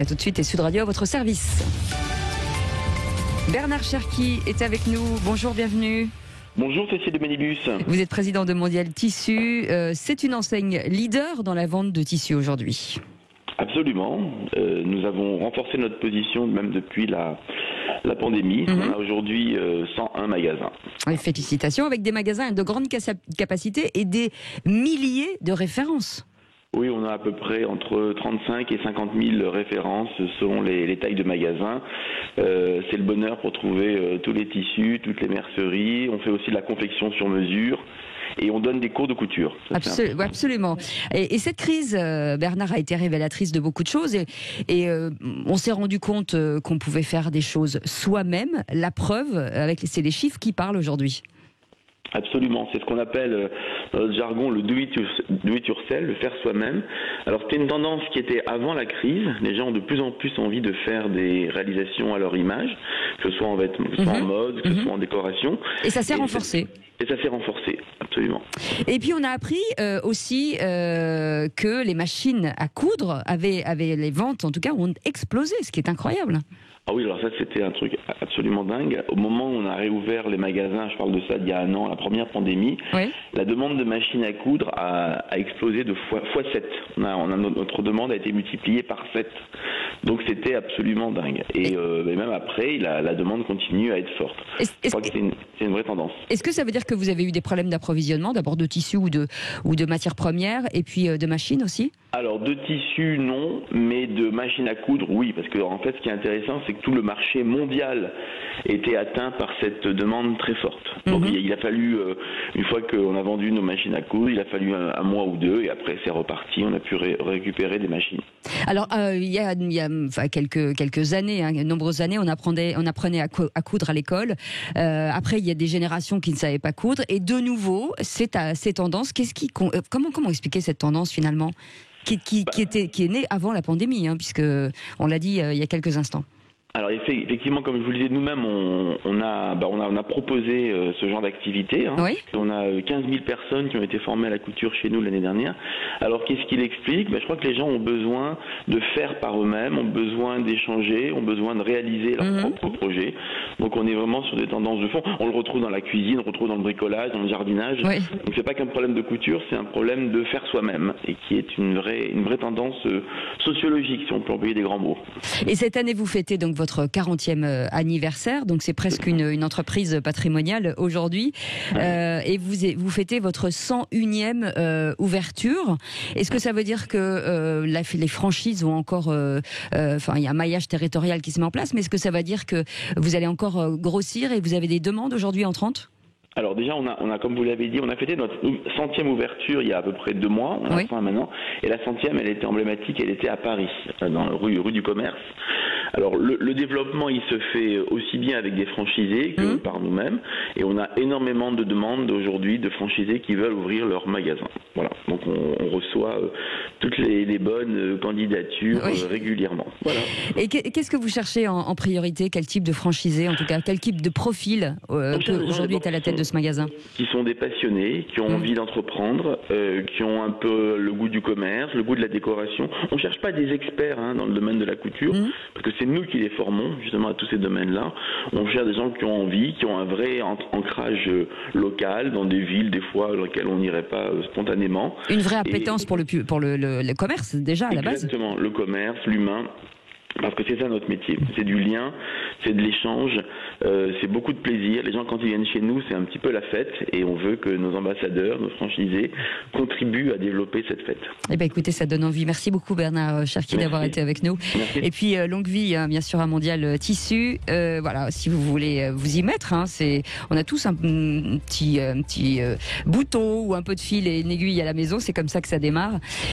A tout de suite et Sud Radio à votre service. Bernard Cherki est avec nous. Bonjour, bienvenue. Bonjour, Cécile de Benilus. Vous êtes président de Mondial Tissu. C'est une enseigne leader dans la vente de tissus aujourd'hui. Absolument. Nous avons renforcé notre position même depuis la pandémie. On a aujourd'hui 101 magasins. Et félicitations, avec des magasins de grande capacité et des milliers de références. Oui, on a à peu près entre 35 et 50 000 références selon les tailles de magasins. C'est le bonheur pour trouver tous les tissus, toutes les merceries. On fait aussi de la confection sur mesure. Et on donne des cours de couture. Absolument. Et cette crise, Bernard, a été révélatrice de beaucoup de choses. Et on s'est rendu compte qu'on pouvait faire des choses soi-même. La preuve, c'est les chiffres qui parlent aujourd'hui. Absolument, c'est ce qu'on appelle dans notre jargon le do it yourself, le faire soi-même. Alors c'était une tendance qui était avant la crise. Les gens ont de plus en plus envie de faire des réalisations à leur image, que ce soit en vêtements, que ce soit en mode, que ce soit en décoration. Et ça s'est renforcé. Et ça s'est renforcé, absolument. Et puis on a appris aussi que les machines à coudre les ventes en tout cas ont explosé, ce qui est incroyable. Ah oui, alors ça c'était un truc absolument dingue. Au moment où on a réouvert les magasins, je parle de ça d'il y a un an, la première pandémie, oui. La demande de machines à coudre a explosé de fois 7. Notre demande a été multipliée par 7. Donc c'était absolument dingue. Et même après, la demande continue à être forte. Je crois que c'est une vraie tendance. Est-ce que ça veut dire que vous avez eu des problèmes d'approvisionnement, d'abord de tissus ou de matières premières, et puis de machines aussi ? Alors de tissus non, mais de machines à coudre oui, parce que en fait ce qui est intéressant c'est que tout le marché mondial était atteint par cette demande très forte. Donc il a fallu, une fois qu'on a vendu nos machines à coudre, il a fallu un mois ou deux et après c'est reparti, on a pu récupérer des machines. Alors il y a quelques années, de nombreuses années, on apprenait à coudre à l'école. Après il y a des générations qui ne savaient pas coudre et de nouveau c'est tendance. Comment expliquer cette tendance finalement ? Qui est né avant la pandémie, puisque on l'a dit il y a quelques instants. Alors effectivement, comme je vous le disais, nous-mêmes, on a proposé ce genre d'activité. Oui. On a 15 000 personnes qui ont été formées à la couture chez nous l'année dernière. Alors qu'est-ce qu'il explique ? Je crois que les gens ont besoin de faire par eux-mêmes, ont besoin d'échanger, ont besoin de réaliser leurs propres projets. Donc on est vraiment sur des tendances de fond. On le retrouve dans la cuisine, on le retrouve dans le bricolage, dans le jardinage. Oui. Donc c'est pas qu'un problème de couture, c'est un problème de faire soi-même et qui est une vraie tendance sociologique, si on peut employer des grands mots. Et cette année, vous fêtez donc votre 40e anniversaire, donc c'est presque une entreprise patrimoniale aujourd'hui, et vous fêtez votre 101e ouverture. Est-ce que ça veut dire que les franchises ont encore, il y a un maillage territorial qui se met en place, mais est-ce que ça veut dire que vous allez encore grossir et vous avez des demandes aujourd'hui entrantes ? Alors déjà, on a, comme vous l'avez dit, on a fêté notre 100e ouverture il y a à peu près 2 mois, on a fait maintenant, et la 100e, elle était emblématique, elle était à Paris, dans la rue du Commerce. Alors le développement, il se fait aussi bien avec des franchisés que par nous-mêmes, et on a énormément de demandes aujourd'hui de franchisés qui veulent ouvrir leur magasin. Voilà, donc on reçoit toutes les bonnes candidatures régulièrement. Voilà. Et qu'est-ce que vous cherchez en priorité ? Quel type de franchisé, en tout cas, quel type de profil aujourd'hui est à la tête de ce magasin ? Qui sont des passionnés, qui ont envie d'entreprendre, qui ont un peu le goût du commerce, le goût de la décoration. On ne cherche pas des experts dans le domaine de la couture, parce que c'est nous qui les formons justement à tous ces domaines-là. On cherche des gens qui ont envie, qui ont un vrai ancrage local dans des villes des fois dans lesquelles on n'irait pas spontanément. Une vraie appétence pour le commerce déjà à la base. Exactement, le commerce, l'humain. Parce que c'est ça notre métier, c'est du lien, c'est de l'échange, c'est beaucoup de plaisir. Les gens quand ils viennent chez nous, c'est un petit peu la fête et on veut que nos ambassadeurs, nos franchisés contribuent à développer cette fête. Eh bien écoutez, ça donne envie. Merci beaucoup Bernard Cherki d'avoir été avec nous. Merci. Et puis longue vie bien sûr à Mondial Tissu. Voilà, si vous voulez vous y mettre, on a tous un petit bouton ou un peu de fil et une aiguille à la maison, c'est comme ça que ça démarre.